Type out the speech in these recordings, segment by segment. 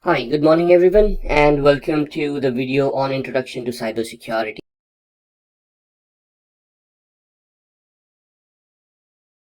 Hi, good morning everyone, and welcome to the video on Introduction to Cybersecurity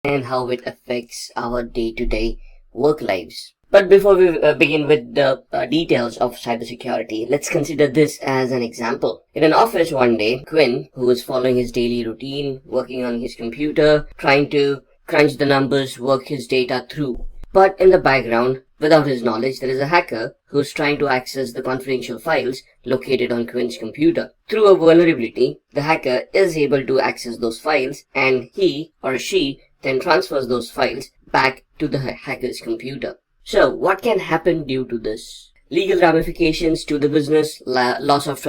and how it affects our day-to-day work lives. But before we begin with the details of cybersecurity, let's consider this as an example. In an office one day, Quinn, who was following his daily routine, working on his computer, trying to crunch the numbers, work his data through. But in the background, without his knowledge, there is a hacker who's trying to access the confidential files located on Quinn's computer. Through a vulnerability, the hacker is able to access those files, and he or she then transfers those files back to the hacker's computer. So what can happen due to this? Legal ramifications to the business, loss of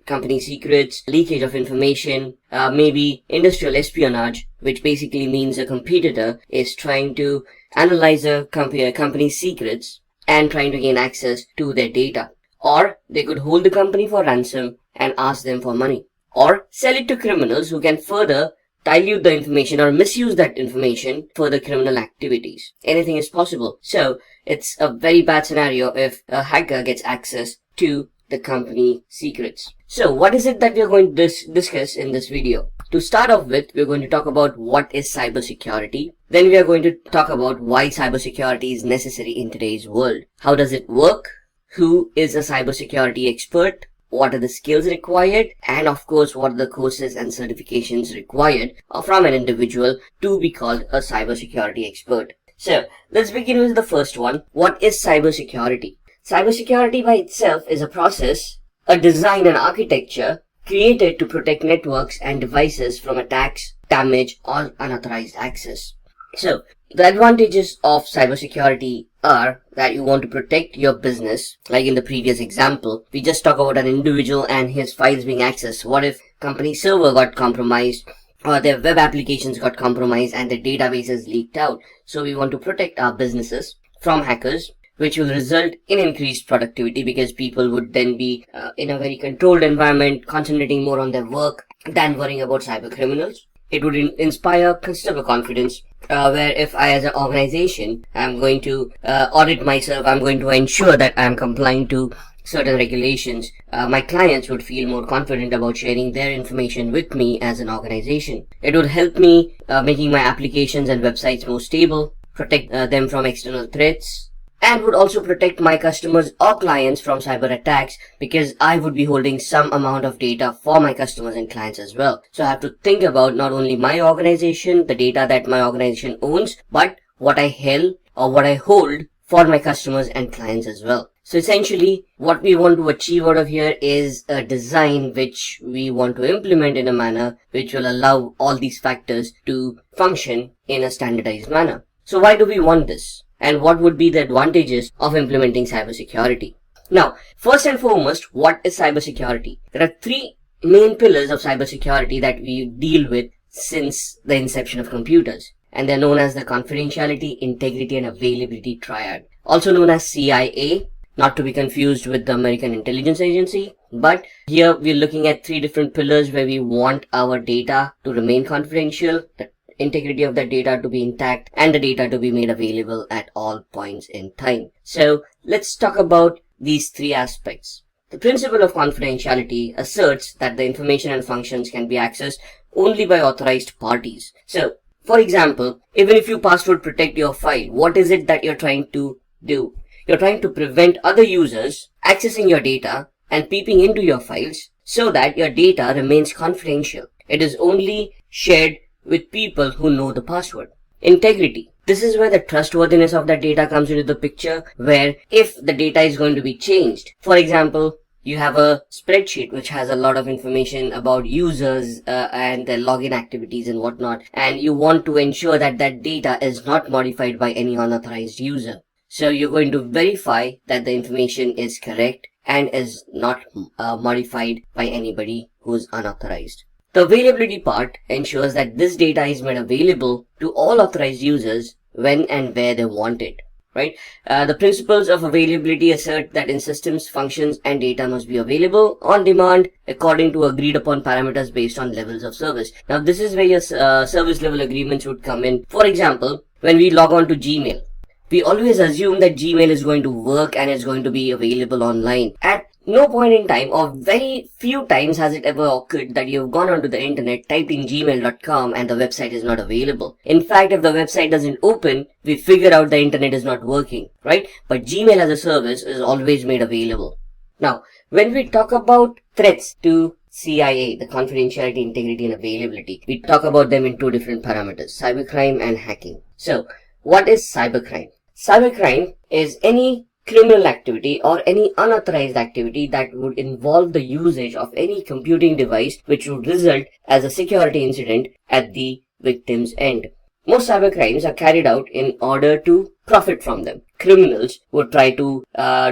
company secrets, leakage of information, maybe industrial espionage, which basically means a competitor is trying to analyze a company's secrets and trying to gain access to their data. Or they could hold the company for ransom and ask them for money. Or sell it to criminals who can further dilute the information or misuse that information for the criminal activities. Anything is possible. So it's a very bad scenario if a hacker gets access to the company secrets. So what is it that we are going to discuss in this video? To start off with, we're going to talk about what is cybersecurity. Then we are going to talk about why cybersecurity is necessary in today's world. How does it work? Who is a cybersecurity expert? What are the skills required? And of course, what are the courses and certifications required from an individual to be called a cybersecurity expert? So let's begin with the first one. What is cybersecurity? Cybersecurity by itself is a process, a design and architecture created to protect networks and devices from attacks, damage, or unauthorized access. So the advantages of cybersecurity are that you want to protect your business. Like in the previous example, we just talked about an individual and his files being accessed. What if company server got compromised or their web applications got compromised and their databases leaked out? So we want to protect our businesses from hackers, which will result in increased productivity because people would then be in a very controlled environment, concentrating more on their work than worrying about cyber criminals. It would inspire customer confidence, where if I as an organization, I'm going to audit myself, I'm going to ensure that I'm complying to certain regulations, my clients would feel more confident about sharing their information with me as an organization. It would help me making my applications and websites more stable, protect them from external threats, and would also protect my customers or clients from cyber attacks because I would be holding some amount of data for my customers and clients as well. So I have to think about not only my organization, the data that my organization owns, but what I held or what I hold for my customers and clients as well. So essentially, what we want to achieve out of here is a design which we want to implement in a manner which will allow all these factors to function in a standardized manner. So why do we want this? And what would be the advantages of implementing cybersecurity? Now, first and foremost, what is cybersecurity? There are three main pillars of cybersecurity that we deal with since the inception of computers. And they're known as the confidentiality, integrity, and availability triad. Also known as CIA, not to be confused with the American Intelligence Agency. But here we're looking at three different pillars where we want our data to remain confidential, the integrity of the data to be intact, and the data to be made available at all points in time. So let's talk about these three aspects. The principle of confidentiality asserts that the information and functions can be accessed only by authorized parties. So, for example, even if you password protect your file, what is it that you're trying to do? You're trying to prevent other users accessing your data and peeping into your files so that your data remains confidential. It is only shared with people who know the password. Integrity. This is where the trustworthiness of that data comes into the picture, where if the data is going to be changed, for example, you have a spreadsheet which has a lot of information about users and their login activities and whatnot, and you want to ensure that that data is not modified by any unauthorized user. So you're going to verify that the information is correct and is not modified by anybody who is unauthorized. The availability part ensures that this data is made available to all authorized users when and where they want it, right? The principles of availability assert that in systems, functions, and data must be available on demand according to agreed upon parameters based on levels of service. Now, this is where your service level agreements would come in. For example, when we log on to Gmail, We always assume that Gmail is going to work and it's going to be available online. At no point in time, or very few times, has it ever occurred that you've gone onto the internet, typed in gmail.com, and the website is not available. In fact, if the website doesn't open, we figure out the internet is not working, right? But Gmail as a service is always made available. Now, when we talk about threats to CIA, the confidentiality, integrity, and availability, we talk about them in two different parameters, cybercrime and hacking. So, what is cybercrime? Cybercrime is any criminal activity or any unauthorized activity that would involve the usage of any computing device which would result as a security incident at the victim's end. Most cybercrimes are carried out in order to profit from them. Criminals would try to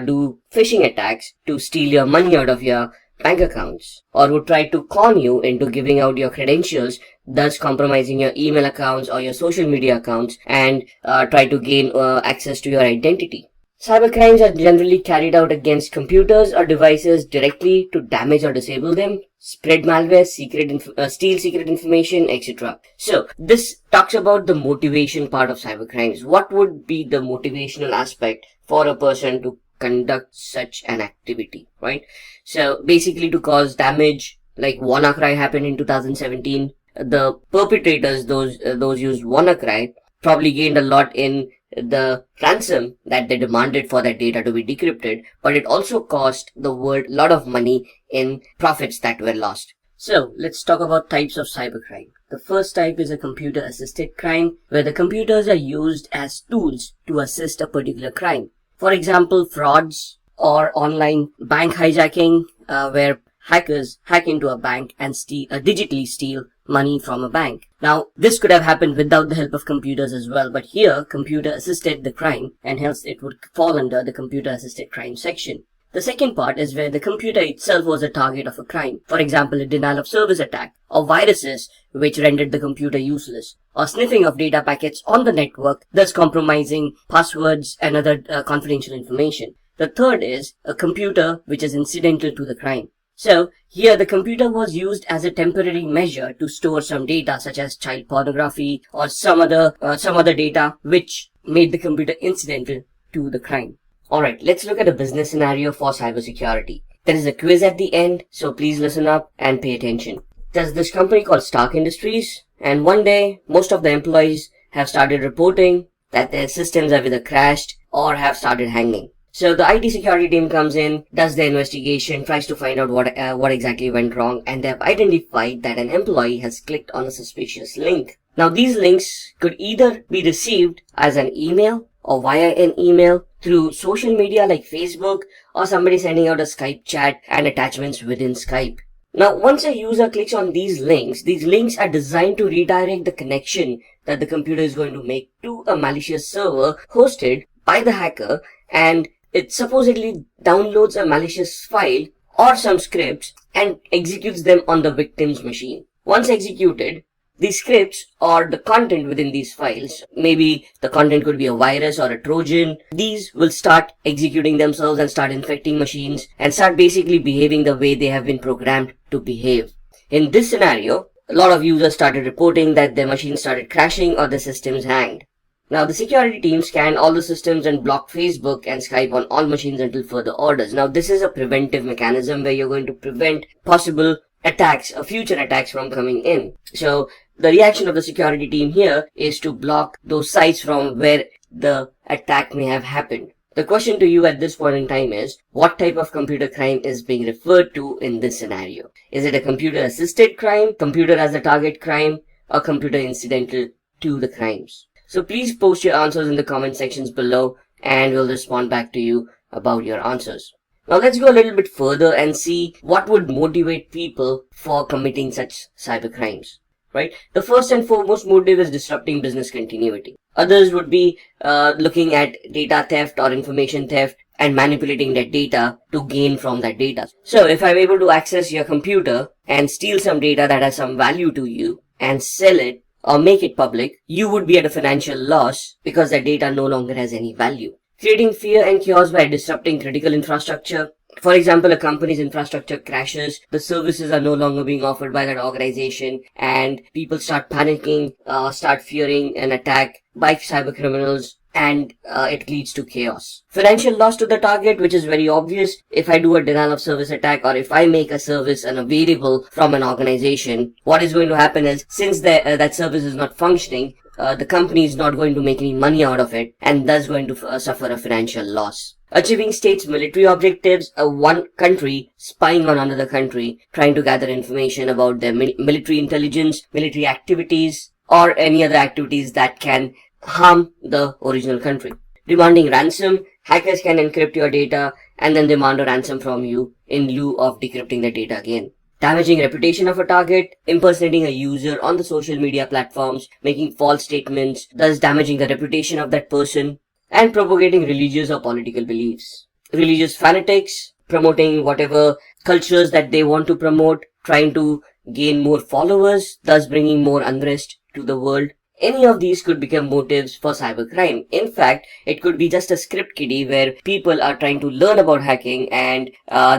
do phishing attacks to steal your money out of your bank accounts, or would try to con you into giving out your credentials, thus compromising your email accounts or your social media accounts, and try to gain access to your identity. Cybercrimes are generally carried out against computers or devices directly to damage or disable them, spread malware, steal secret information, etc. So, this talks about the motivation part of cybercrimes. What would be the motivational aspect for a person to conduct such an activity, right? So, basically to cause damage, like WannaCry happened in 2017. The perpetrators, those used WannaCry, probably gained a lot in the ransom that they demanded for that data to be decrypted, but it also cost the world a lot of money in profits that were lost. So, let's talk about types of cybercrime. The first type is a computer-assisted crime, where the computers are used as tools to assist a particular crime. For example, frauds or online bank hijacking, where hackers hack into a bank and digitally steal money from a bank. Now, this could have happened without the help of computers as well, but here, computer assisted the crime, and hence it would fall under the computer assisted crime section. The second part is where the computer itself was a target of a crime. For example, a denial of service attack, or viruses which rendered the computer useless, or sniffing of data packets on the network, thus compromising passwords and other confidential information. The third is a computer which is incidental to the crime. So, here the computer was used as a temporary measure to store some data such as child pornography or some other data which made the computer incidental to the crime. Alright, let's look at a business scenario for cybersecurity. There is a quiz at the end, so please listen up and pay attention. There's this company called Stark Industries, and one day most of the employees have started reporting that their systems have either crashed or have started hanging. So the IT security team comes in, does the investigation, tries to find out what exactly went wrong, and they have identified that an employee has clicked on a suspicious link. Now these links could either be received as an email or via an email through social media like Facebook, or somebody sending out a Skype chat and attachments within Skype. Now once a user clicks on these links are designed to redirect the connection that the computer is going to make to a malicious server hosted by the hacker, and it supposedly downloads a malicious file or some scripts and executes them on the victim's machine. Once executed, these scripts or the content within these files, maybe the content could be a virus or a Trojan, these will start executing themselves and start infecting machines and start basically behaving the way they have been programmed to behave. In this scenario, a lot of users started reporting that their machines started crashing or the systems hanged. Now, the security team scanned all the systems and blocked Facebook and Skype on all machines until further orders. Now, this is a preventive mechanism where you're going to prevent possible attacks or future attacks from coming in. So, the reaction of the security team here is to block those sites from where the attack may have happened. The question to you at this point in time is, what type of computer crime is being referred to in this scenario? Is it a computer-assisted crime, computer as a target crime, or computer incidental to the crimes? So please post your answers in the comment sections below and we'll respond back to you about your answers. Now let's go a little bit further and see what would motivate people for committing such cybercrimes, right? The first and foremost motive is disrupting business continuity. Others would be looking at data theft or information theft and manipulating that data to gain from that data. So if I'm able to access your computer and steal some data that has some value to you and sell it, or make it public, you would be at a financial loss because that data no longer has any value. Creating fear and chaos by disrupting critical infrastructure, For example, a company's infrastructure crashes, the services are no longer being offered by that organization, and people start panicking, start fearing an attack by cyber criminals, and it leads to chaos. Financial loss to the target, which is very obvious. If I do a denial of service attack, or if I make a service unavailable from an organization, what is going to happen is, since that service is not functioning, the company is not going to make any money out of it, and thus going to suffer a financial loss. Achieving states' military objectives, one country spying on another country, trying to gather information about their military intelligence, military activities, or any other activities that can harm the original country. Demanding ransom, hackers can encrypt your data and then demand a ransom from you in lieu of decrypting the data again. Damaging reputation of a target, impersonating a user on the social media platforms, making false statements, thus damaging the reputation of that person, and propagating religious or political beliefs. Religious fanatics, promoting whatever cultures that they want to promote, trying to gain more followers, thus bringing more unrest to the world. Any of these could become motives for cybercrime. In fact, it could be just a script kiddie where people are trying to learn about hacking and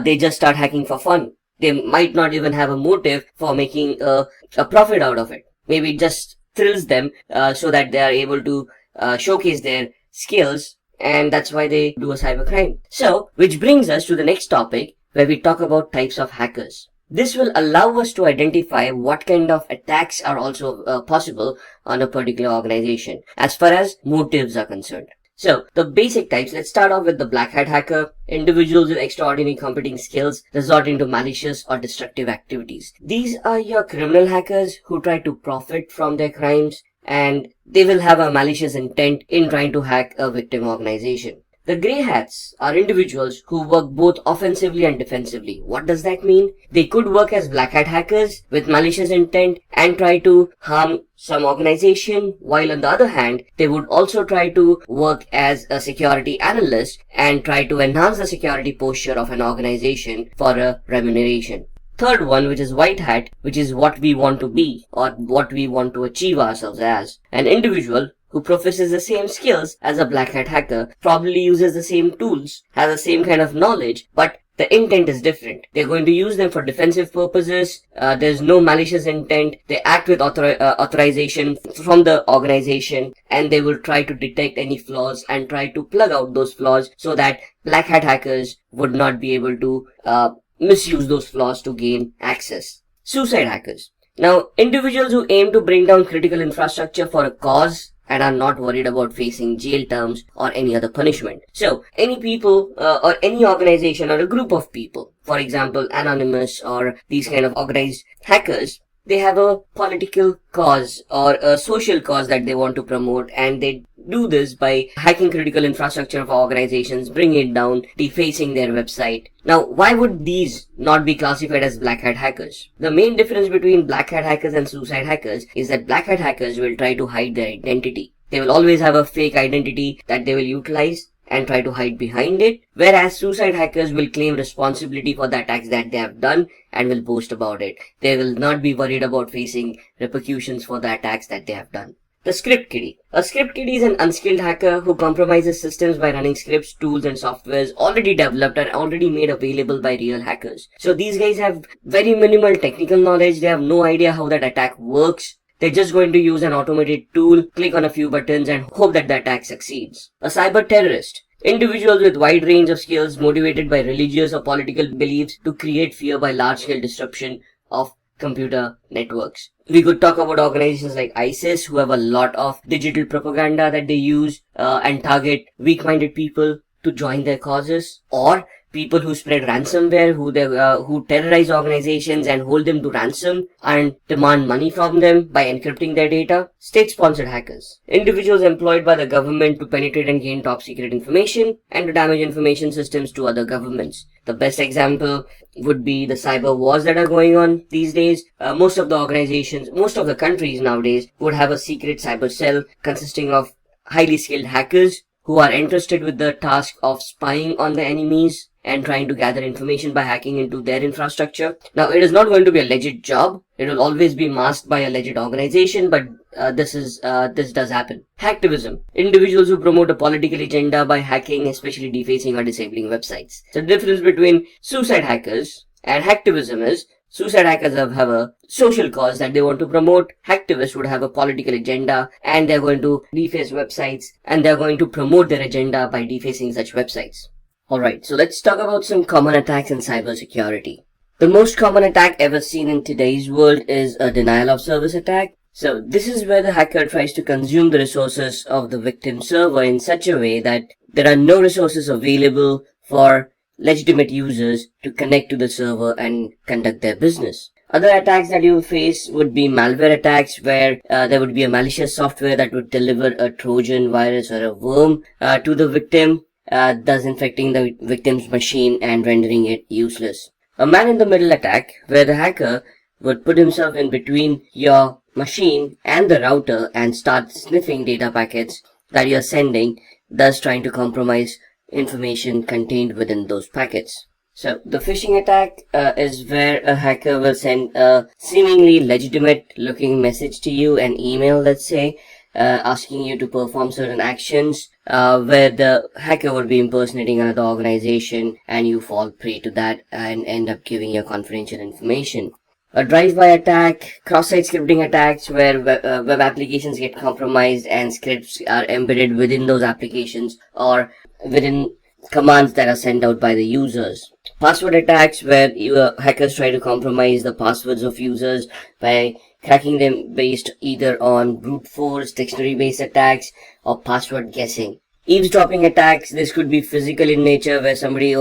they just start hacking for fun. They might not even have a motive for making a profit out of it. Maybe it just thrills them so that they are able to showcase their skills, and that's why they do a cybercrime. So, which brings us to the next topic where we talk about types of hackers. This will allow us to identify what kind of attacks are also possible on a particular organization as far as motives are concerned. So, the basic types, let's start off with the black hat hacker. Individuals with extraordinary computing skills resorting to malicious or destructive activities. These are your criminal hackers who try to profit from their crimes, and they will have a malicious intent in trying to hack a victim organization. The grey hats are individuals who work both offensively and defensively. What does that mean? They could work as black hat hackers with malicious intent and try to harm some organization, while on the other hand, they would also try to work as a security analyst and try to enhance the security posture of an organization for a remuneration. Third one, which is white hat, which is what we want to be or what we want to achieve ourselves as. An individual who professes the same skills as a black hat hacker, probably uses the same tools, has the same kind of knowledge, but the intent is different. They're going to use them for defensive purposes. There's no malicious intent. They act with authorization from the organization, and they will try to detect any flaws and try to plug out those flaws so that black hat hackers would not be able to misuse those flaws to gain access. Suicide hackers. Now, individuals who aim to bring down critical infrastructure for a cause and are not worried about facing jail terms or any other punishment. So, any people or any organization or a group of people, for example, anonymous or these kind of organized hackers, they have a political cause or a social cause that they want to promote, and they do this by hacking critical infrastructure of organizations, bringing it down, defacing their website. Now, why would these not be classified as black hat hackers? The main difference between black hat hackers and suicide hackers is that black hat hackers will try to hide their identity. They will always have a fake identity that they will utilize and try to hide behind it, whereas suicide hackers will claim responsibility for the attacks that they have done and will boast about it. They will not be worried about facing repercussions for the attacks that they have done. The script kiddie. A script kiddie is an unskilled hacker who compromises systems by running scripts, tools, and softwares already developed and already made available by real hackers. So these guys have very minimal technical knowledge. They have no idea how that attack works. They're just going to use an automated tool, click on a few buttons, and hope that the attack succeeds. A cyber terrorist. Individuals with wide range of skills motivated by religious or political beliefs to create fear by large-scale disruption of computer networks. We could talk about organizations like ISIS, who have a lot of digital propaganda that they use and target weak-minded people to join their causes, or people who spread ransomware, who terrorize organizations and hold them to ransom and demand money from them by encrypting their data. State-sponsored hackers. Individuals employed by the government to penetrate and gain top-secret information and to damage information systems to other governments. The best example would be the cyber wars that are going on these days. Most of the countries nowadays would have a secret cyber cell consisting of highly skilled hackers who are entrusted with the task of spying on the enemies and trying to gather information by hacking into their infrastructure. Now, it is not going to be a legit job. It will always be masked by a legit organization, but this does happen. Hacktivism. Individuals who promote a political agenda by hacking, especially defacing or disabling websites. So the difference between suicide hackers and hacktivism is suicide hackers have a social cause that they want to promote. Hacktivists would have a political agenda and they're going to deface websites and they're going to promote their agenda by defacing such websites. Alright, so let's talk about some common attacks in cybersecurity. The most common attack ever seen in today's world is a denial of service attack. So this is where the hacker tries to consume the resources of the victim server in such a way that there are no resources available for legitimate users to connect to the server and conduct their business. Other attacks that you will face would be malware attacks, where there would be a malicious software that would deliver a Trojan virus or a worm to the victim, thus infecting the victim's machine and rendering it useless. A man-in-the-middle attack, where the hacker would put himself in between your machine and the router and start sniffing data packets that you're sending, thus trying to compromise information contained within those packets. So the phishing attack is where a hacker will send a seemingly legitimate looking message to you, an email, let's say, asking you to perform certain actions, where the hacker would be impersonating another organization and you fall prey to that and end up giving your confidential information. A drive-by attack, cross-site scripting attacks, where web applications get compromised and scripts are embedded within those applications or within commands that are sent out by the users. Password attacks, where hackers try to compromise the passwords of users by cracking them based either on brute force, dictionary-based attacks, or password guessing. Eavesdropping attacks, this could be physical in nature, where somebody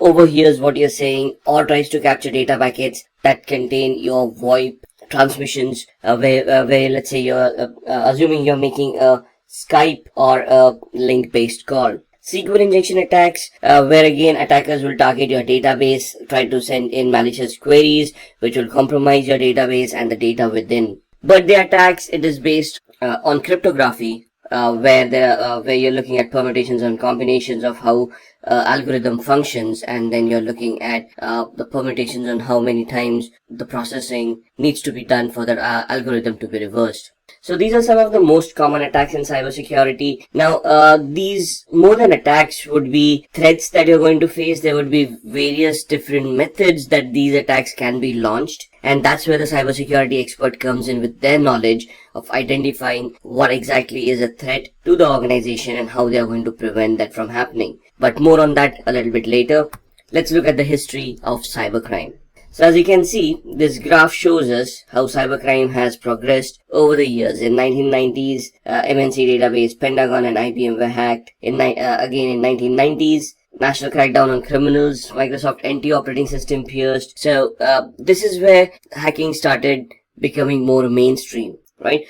overhears what you're saying or tries to capture data packets that contain your VoIP transmissions, where let's say you're assuming you're making a Skype or a link-based call. SQL injection attacks, where again attackers will target your database, try to send in malicious queries, which will compromise your database and the data within. Birthday attacks, it is based on cryptography, where you're looking at permutations and combinations of how algorithm functions, and then you're looking at the permutations on how many times the processing needs to be done for that algorithm to be reversed. So these are some of the most common attacks in cybersecurity. Now, these more than attacks would be threats that you're going to face. There would be various different methods that these attacks can be launched. And that's where the cybersecurity expert comes in with their knowledge of identifying what exactly is a threat to the organization and how they are going to prevent that from happening. But more on that a little bit later. Let's look at the history of cybercrime. So as you can see, this graph shows us how cybercrime has progressed over the years. In 1990s, MNC database, Pentagon and IBM were hacked. Again in 1990s, national crackdown on criminals, Microsoft NT operating system pierced. So this is where hacking started becoming more mainstream, right?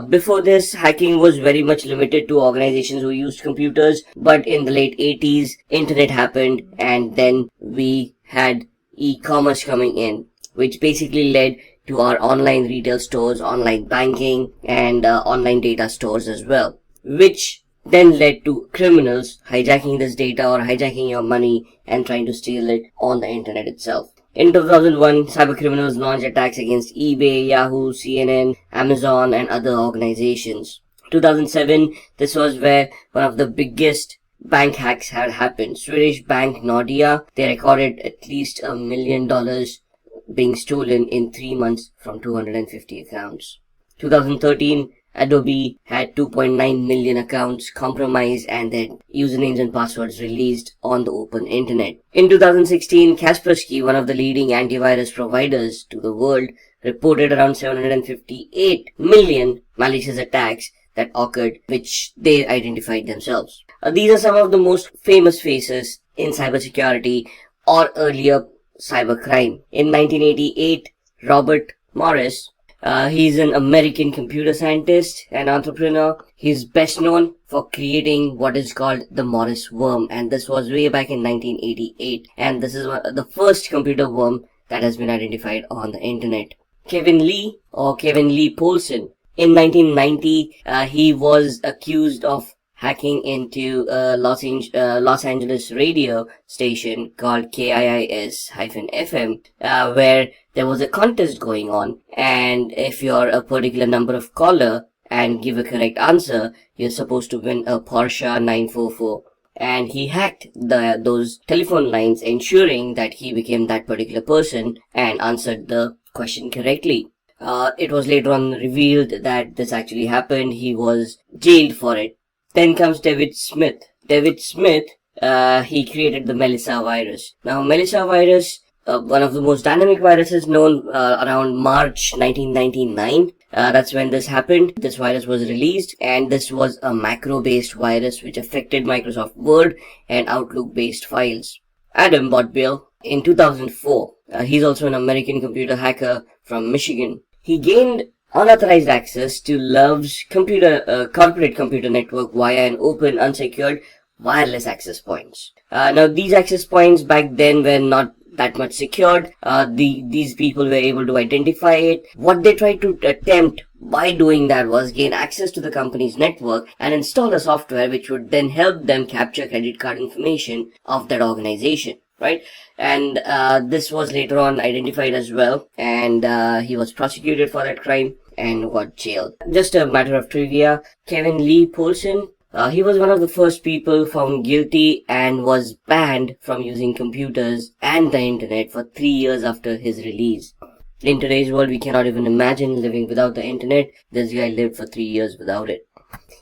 Before this, hacking was very much limited to organizations who used computers. But in the late 80s, internet happened, and then we had e-commerce coming in, which basically led to our online retail stores, online banking, and online data stores as well, which then led to criminals hijacking this data or hijacking your money and trying to steal it on the internet itself. In 2001, cybercriminals launched attacks against eBay, Yahoo, CNN, Amazon, and other organizations. 2007, this was where one of the biggest bank hacks had happened. Swedish bank Nordea, they recorded at least $1 million being stolen in 3 months from 250 accounts. 2013, Adobe had 2.9 million accounts compromised and their usernames and passwords released on the open internet. In 2016, Kaspersky, one of the leading antivirus providers to the world, reported around 758 million malicious attacks that occurred, which they identified themselves. These are some of the most famous faces in cybersecurity or earlier cybercrime. In 1988, Robert Morris, he's an American computer scientist and entrepreneur. He's best known for creating what is called the Morris worm, and this was way back in 1988. And this is the first computer worm that has been identified on the internet. Kevin Lee or Kevin Lee Polson. In 1990, he was accused of hacking into a Los Angeles radio station called KIIS-FM, where there was a contest going on, and if you're a particular number of caller and give a correct answer, you're supposed to win a Porsche 944. And he hacked those telephone lines, ensuring that he became that particular person and answered the question correctly. It was later on revealed that this actually happened. He was jailed for it. Then comes David Smith. David Smith, he created the Melissa virus. Now, Melissa virus, one of the most dynamic viruses known, around March 1999. That's when this happened. This virus was released, and this was a macro-based virus which affected Microsoft Word and Outlook-based files. Adam Botbill, in 2004, he's also an American computer hacker from Michigan. He gained unauthorized access to Love's corporate computer network via an open, unsecured, wireless access points. Now, these access points back then were not that much secured. These people were able to identify it. What they tried to attempt by doing that was gain access to the company's network and install a software which would then help them capture credit card information of that organization, right? And this was later on identified as well, and he was prosecuted for that crime and got jailed. Just a matter of trivia, Kevin Lee Polson, he was one of the first people found guilty and was banned from using computers and the internet for 3 years after his release. In today's world, we cannot even imagine living without the internet. This guy lived for 3 years without it.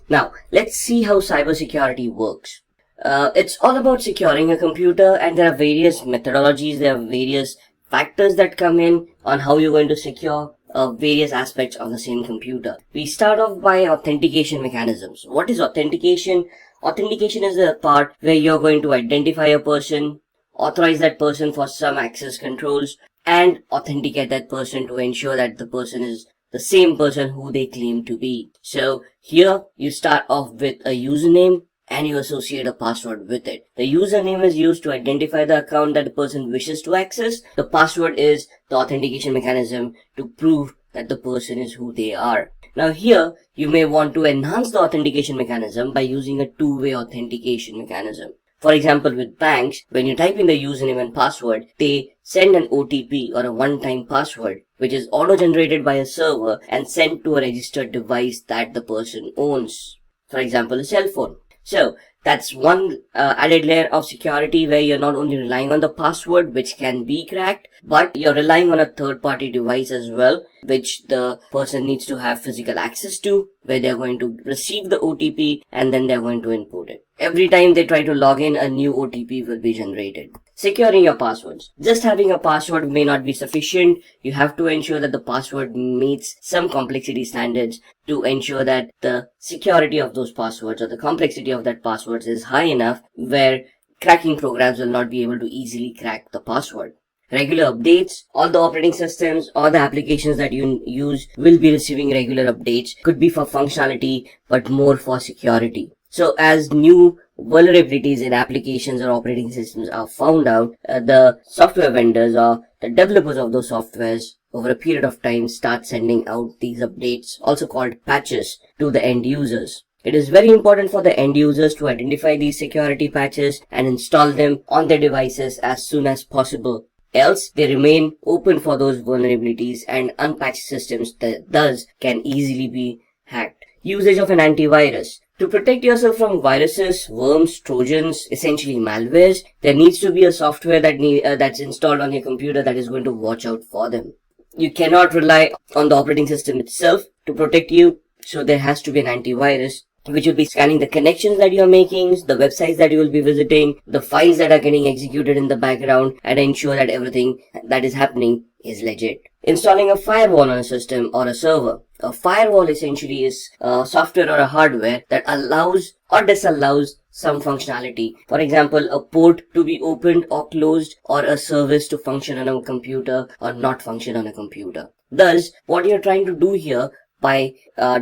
Now, let's see how cybersecurity works. It's all about securing a computer, and there are various methodologies, there are various factors that come in on how you're going to secure various aspects of the same computer. We start off by authentication mechanisms. What is authentication? Authentication is the part where you're going to identify a person, authorize that person for some access controls, and authenticate that person to ensure that the person is the same person who they claim to be. So here you start off with a username and you associate a password with it. The username is used to identify the account that the person wishes to access. The password is the authentication mechanism to prove that the person is who they are. Now here, you may want to enhance the authentication mechanism by using a two-way authentication mechanism. For example, with banks, when you type in the username and password, they send an OTP or a one-time password, which is auto-generated by a server and sent to a registered device that the person owns. For example, a cell phone. So that's one added layer of security where you're not only relying on the password, which can be cracked, but you're relying on a third-party device as well, which the person needs to have physical access to, where they're going to receive the OTP and then they're going to input it. Every time they try to log in, a new OTP will be generated. Securing your passwords. Just having a password may not be sufficient. You have to ensure that the password meets some complexity standards to ensure that the security of those passwords or the complexity of that passwords is high enough where cracking programs will not be able to easily crack the password. Regular updates. All the operating systems or the applications that you use will be receiving regular updates. Could be for functionality, but more for security. So as new vulnerabilities in applications or operating systems are found out, the software vendors or the developers of those softwares over a period of time start sending out these updates, also called patches, to the end users. It is very important for the end users to identify these security patches and install them on their devices as soon as possible. Else, they remain open for those vulnerabilities, and unpatched systems that thus can easily be hacked. Usage of an antivirus. To protect yourself from viruses, worms, trojans, essentially malwares, there needs to be a software that's installed on your computer that is going to watch out for them. You cannot rely on the operating system itself to protect you, so there has to be an antivirus, which will be scanning the connections that you are making, the websites that you will be visiting, the files that are getting executed in the background, and ensure that everything that is happening is legit. Installing a firewall on a system or a server. A firewall essentially is a software or a hardware that allows or disallows some functionality. For example, a port to be opened or closed, or a service to function on a computer or not function on a computer. Thus, what you're trying to do here by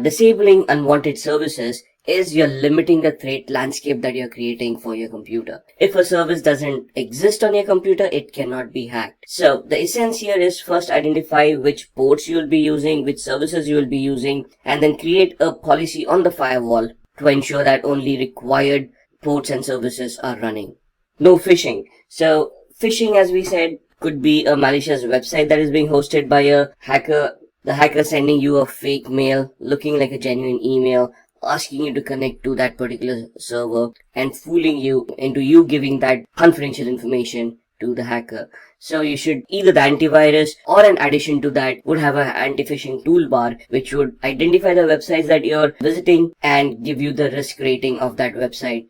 disabling unwanted services is you're limiting the threat landscape that you're creating for your computer. If a service doesn't exist on your computer, it cannot be hacked. So the essence here is first identify which ports you'll be using, which services you will be using, and then create a policy on the firewall to ensure that only required ports and services are running. No phishing. So phishing, as we said, could be a malicious website that is being hosted by a hacker. The hacker sending you a fake mail looking like a genuine email, asking you to connect to that particular server and fooling you into you giving that confidential information to the hacker. So you should either the antivirus or an addition to that would have an anti-phishing toolbar which would identify the websites that you're visiting and give you the risk rating of that website,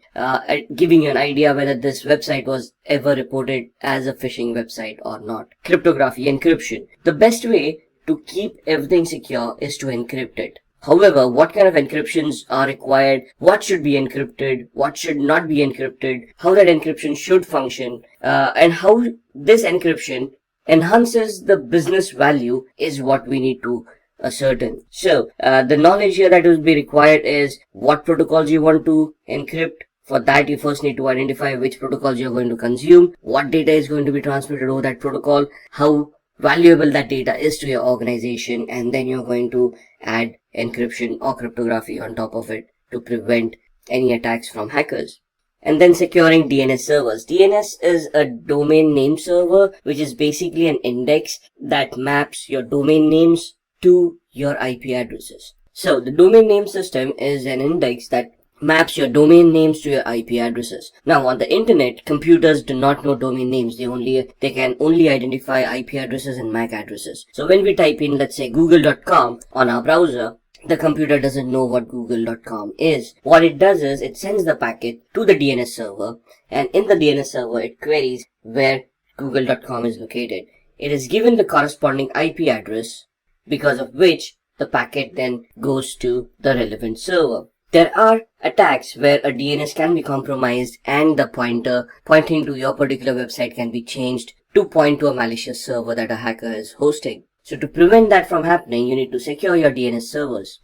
giving you an idea whether this website was ever reported as a phishing website or not. Cryptography, encryption. The best way to keep everything secure is to encrypt it. However, what kind of encryptions are required, what should be encrypted, what should not be encrypted, how that encryption should function, and how this encryption enhances the business value is what we need to ascertain. So, the knowledge here that will be required is what protocols you want to encrypt. For that, you first need to identify which protocols you're going to consume, what data is going to be transmitted over that protocol, how valuable that data is to your organization, and then you're going to add encryption or cryptography on top of it to prevent any attacks from hackers. And then securing DNS servers. DNS is a domain name server, which is basically an index that maps your domain names to your IP addresses. So the domain name system is an index that maps your domain names to your IP addresses. Now on the internet, computers do not know domain names. They can only identify IP addresses and MAC addresses. So when we type in, let's say, google.com on our browser, the computer doesn't know what google.com is. What it does is it sends the packet to the DNS server, and in the DNS server it queries where google.com is located. It is given the corresponding IP address, because of which the packet then goes to the relevant server. There are attacks where a DNS can be compromised and the pointer pointing to your particular website can be changed to point to a malicious server that a hacker is hosting. So to prevent that from happening, you need to secure your DNS servers.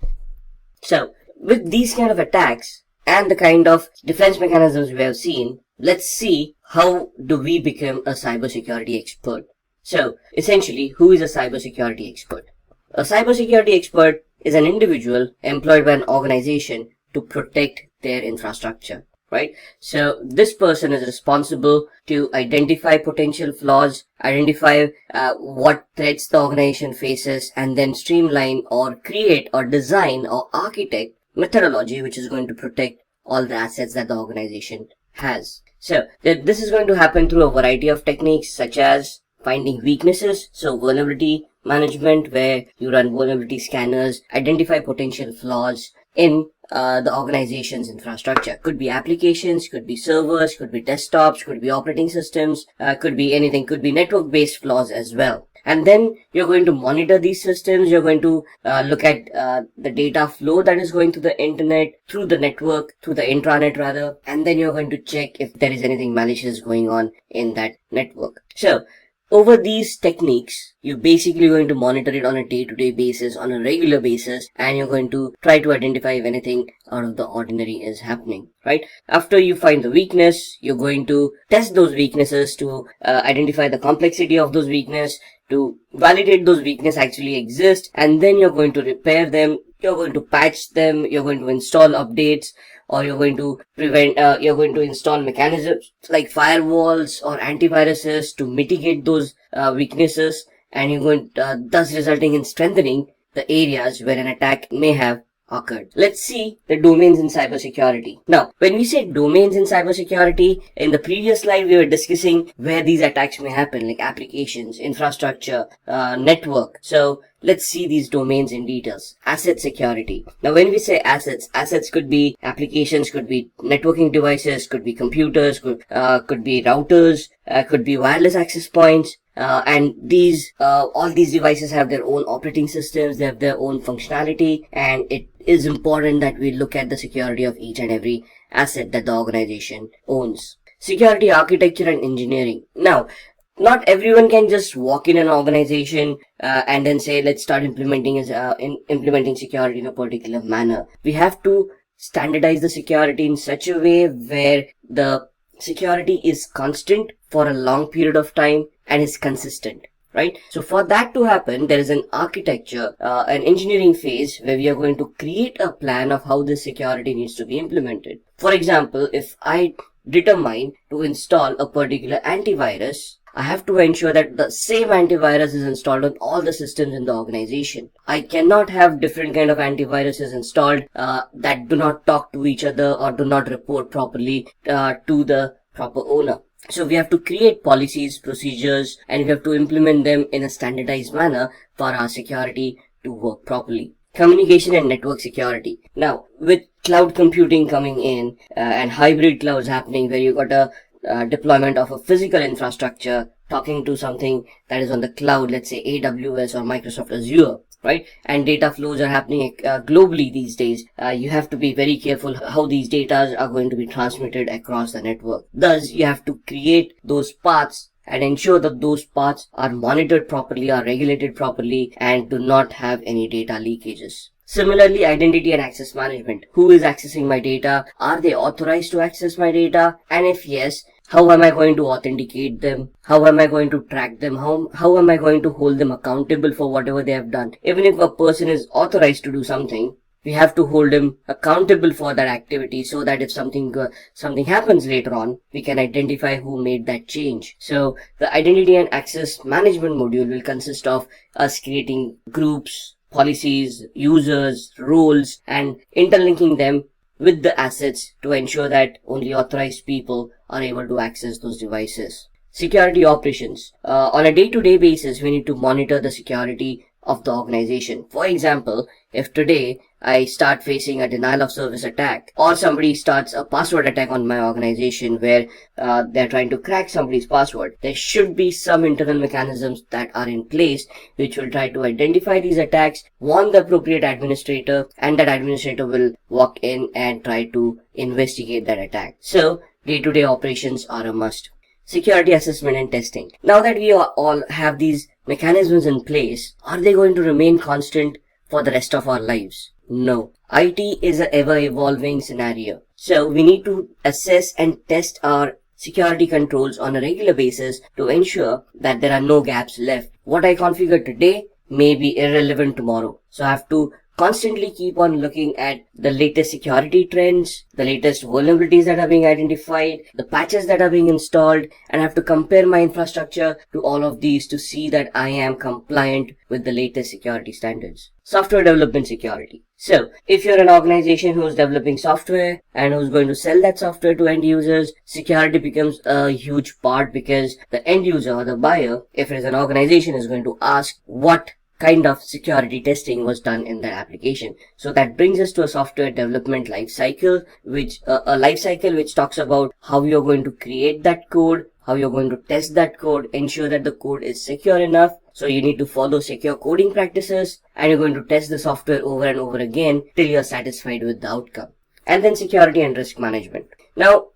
So with these kind of attacks and the kind of defense mechanisms we have seen, let's see how do we become a cybersecurity expert. So essentially, who is a cybersecurity expert? A cybersecurity expert is an individual employed by an organization to protect their infrastructure, right? So this person is responsible to identify potential flaws, identify what threats the organization faces, and then streamline or create or design or architect methodology which is going to protect all the assets that the organization has. So this is going to happen through a variety of techniques such as finding weaknesses, so vulnerability management, where you run vulnerability scanners, identify potential flaws in the organization's infrastructure. Could be applications, could be servers, could be desktops, could be operating systems, could be anything, could be network-based flaws as well. And then you're going to monitor these systems. You're going to look at the data flow that is going through the internet, through the network, through the intranet rather, and then you're going to check if there is anything malicious going on in that network. So over these techniques, you're basically going to monitor it on a day-to-day basis, on a regular basis, and you're going to try to identify if anything out of the ordinary is happening, right? After you find the weakness, you're going to test those weaknesses to identify the complexity of those weaknesses, to validate those weaknesses actually exist, and then you're going to repair them, you're going to patch them, you're going to install updates, or you're going to you're going to install mechanisms like firewalls or antiviruses to mitigate those weaknesses, and you're going thus resulting in strengthening the areas where an attack may have occurred. Let's see the domains in cybersecurity. Now, when we say domains in cybersecurity, in the previous slide we were discussing where these attacks may happen, like applications, infrastructure, network. So let's see these domains in details. Asset security. Now, when we say assets could be applications, could be networking devices, could be computers, could be routers, could be wireless access points. And all these devices have their own operating systems, they have their own functionality, and it is important that we look at the security of each and every asset that the organization owns. Security architecture and engineering. Now, not everyone can just walk in an organization and then say, let's start implementing security in a particular manner. We have to standardize the security in such a way where the security is constant for a long period of time and is consistent. right? So for that to happen, there is an architecture, an engineering phase where we are going to create a plan of how this security needs to be implemented. For example, if I determine to install a particular antivirus, I have to ensure that the same antivirus is installed on all the systems in the organization. I cannot have different kind of antiviruses installed that do not talk to each other or do not report properly to the proper owner. So we have to create policies, procedures, and we have to implement them in a standardized manner for our security to work properly. Communication and network security. Now, with cloud computing coming in and hybrid clouds happening, where you got a deployment of a physical infrastructure talking to something that is on the cloud, let's say AWS or Microsoft Azure, right? And data flows are happening globally these days. You have to be very careful how these data are going to be transmitted across the network. Thus, you have to create those paths and ensure that those paths are monitored properly, are regulated properly, and do not have any data leakages. Similarly, identity and access management. Who is accessing my data? Are they authorized to access my data? And if yes, how am I going to authenticate them? How am I going to track them? How am I going to hold them accountable for whatever they have done? Even if a person is authorized to do something, we have to hold him accountable for that activity so that if something happens later on, we can identify who made that change. So the identity and access management module will consist of us creating groups, policies, users, roles, and interlinking them with the assets to ensure that only authorized people are able to access those devices. Security operations. On a day-to-day basis, we need to monitor the security of the organization. For example, if today I start facing a denial of service attack, or somebody starts a password attack on my organization where they're trying to crack somebody's password, there should be some internal mechanisms that are in place which will try to identify these attacks, warn the appropriate administrator, and that administrator will walk in and try to investigate that attack. So day-to-day operations are a must. Security assessment and testing. Now that we all have these mechanisms in place, are they going to remain constant for the rest of our lives? No. IT is an ever-evolving scenario. So we need to assess and test our security controls on a regular basis to ensure that there are no gaps left. What I configure today may be irrelevant tomorrow. So I have to constantly keep on looking at the latest security trends, the latest vulnerabilities that are being identified, the patches that are being installed, and I have to compare my infrastructure to all of these to see that I am compliant with the latest security standards. Software development security. So, if you're an organization who's developing software and who's going to sell that software to end users, security becomes a huge part because the end user or the buyer, if it is an organization, is going to ask what kind of security testing was done in that application. So that brings us to a software development life cycle, which talks about how you're going to create that code, how you're going to test that code, ensure that the code is secure enough. So you need to follow secure coding practices, and you're going to test the software over and over again till you're satisfied with the outcome. And then security and risk management. Now,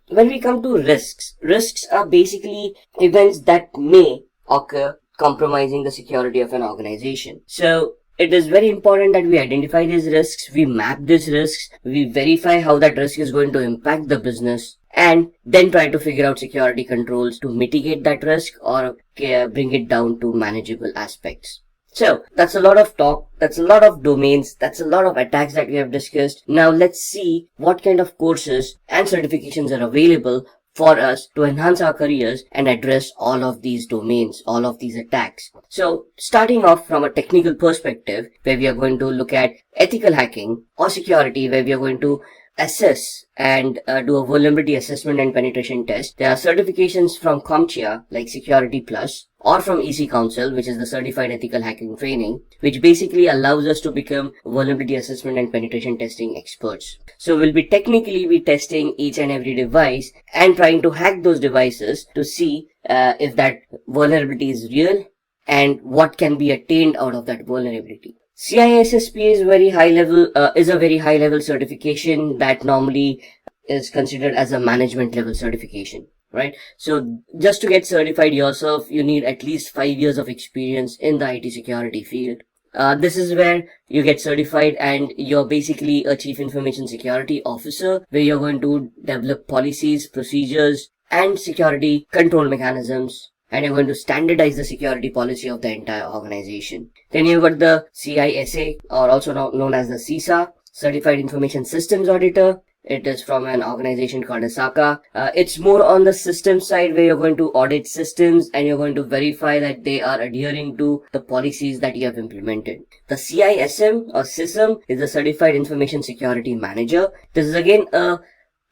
when we come to risks are basically events that may occur compromising the security of an organization. So it is very important that we identify these risks, we map these risks, we verify how that risk is going to impact the business, and then try to figure out security controls to mitigate that risk or bring it down to manageable aspects. So that's a lot of talk, that's a lot of domains, that's a lot of attacks that we have discussed. Now let's see what kind of courses and certifications are available for us to enhance our careers and address all of these domains, all of these attacks. So starting off from a technical perspective, where we are going to look at ethical hacking or security, where we are going to assess and do a vulnerability assessment and penetration test. There are certifications from CompTIA like Security Plus, or from EC Council, which is the Certified Ethical Hacking Training, which basically allows us to become vulnerability assessment and penetration testing experts. So we'll be technically testing each and every device and trying to hack those devices to see if that vulnerability is real and what can be attained out of that vulnerability. CISSP is a very high level certification that normally is considered as a management level certification, right? So just to get certified yourself, you need at least 5 years of experience in the IT security field. This is where you get certified and you're basically a chief information security officer, where you're going to develop policies, procedures, and security control mechanisms and you're going to standardize the security policy of the entire organization. Then you've got the CISA, or also known as the CISA, Certified Information Systems Auditor. It is from an organization called Asaka. It's more on the system side, where you're going to audit systems and you're going to verify that they are adhering to the policies that you have implemented. The CISM or SISM is the Certified Information Security Manager. This is again a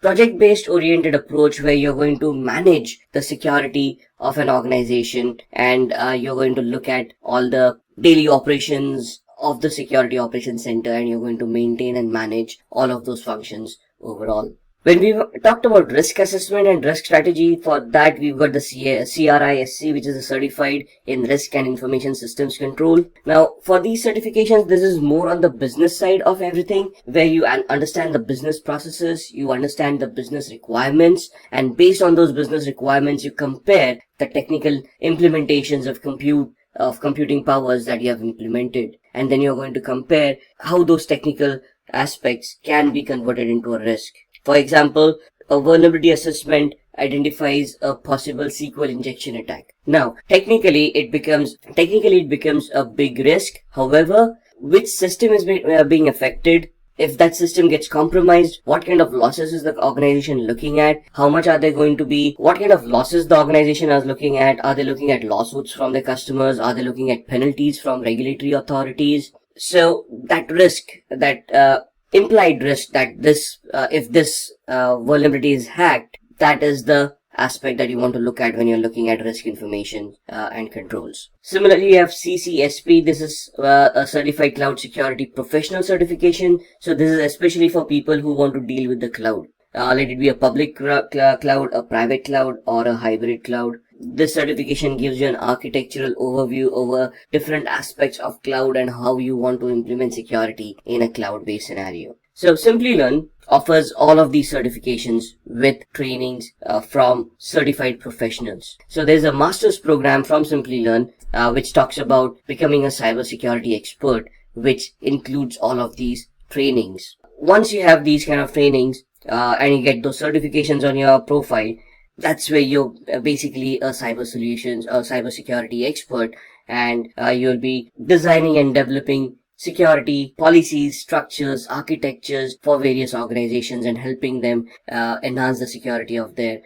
project-based oriented approach where you're going to manage the security of an organization, and you're going to look at all the daily operations of the security operations center, and you're going to maintain and manage all of those functions overall. When we talked about risk assessment and risk strategy, for that we've got the CRISC, which is a Certified in Risk and Information Systems Control. Now, for these certifications, this is more on the business side of everything, where you understand the business processes, you understand the business requirements, and based on those business requirements, you compare the technical implementations of computing powers that you have implemented, and then you're going to compare how those technical aspects can be converted into a risk. For example, a vulnerability assessment identifies a possible SQL injection attack. Now, technically it becomes a big risk. However, which system is being affected? If that system gets compromised, what kind of losses is the organization looking at? How much are they going to be? What kind of losses the organization is looking at? Are they looking at lawsuits from their customers? Are they looking at penalties from regulatory authorities? So that risk, that implied risk that if this vulnerability is hacked, that is the aspect that you want to look at when you're looking at risk information and controls. Similarly, you have CCSP. This is a Certified Cloud Security Professional certification. So this is especially for people who want to deal with the cloud. Let it be a public cloud, a private cloud, or a hybrid cloud. This certification gives you an architectural overview over different aspects of cloud and how you want to implement security in a cloud-based scenario. So Simplilearn offers all of these certifications with trainings from certified professionals. So there's a master's program from Simplilearn which talks about becoming a cybersecurity expert, which includes all of these trainings. Once you have these kind of trainings and you get those certifications on your profile, that's where you're basically a cybersecurity expert, and you'll be designing and developing security policies, structures, architectures for various organizations and helping them enhance the security of their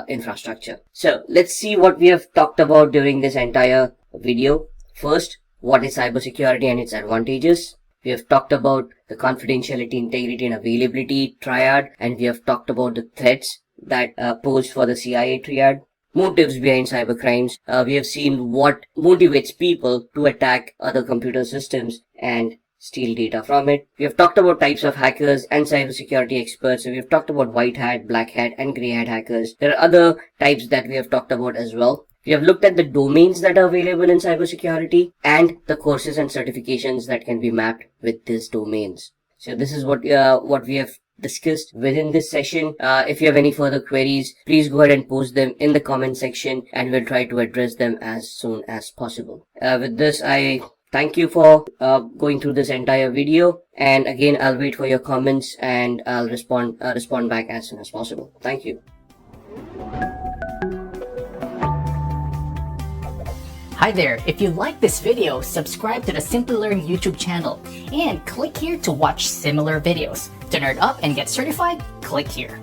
infrastructure. So let's see what we have talked about during this entire video. First, what is cybersecurity and its advantages? We have talked about the confidentiality, integrity, and availability triad, and we have talked about the threats that posed for the CIA triad. Motives behind cybercrimes. We have seen what motivates people to attack other computer systems and steal data from it. We have talked about types of hackers and cybersecurity experts. So we have talked about white hat, black hat, and grey hat hackers. There are other types that we have talked about as well. We have looked at the domains that are available in cybersecurity and the courses and certifications that can be mapped with these domains. So this is what we have discussed within this session. If you have any further queries, please go ahead and post them in the comment section, and we'll try to address them as soon as possible. With this, I thank you for going through this entire video, and again, I'll wait for your comments and I'll respond back as soon as possible. Thank you. Hi there, if you like this video, subscribe to the Simplilearn YouTube channel and click here to watch similar videos. To nerd up and get certified, click here.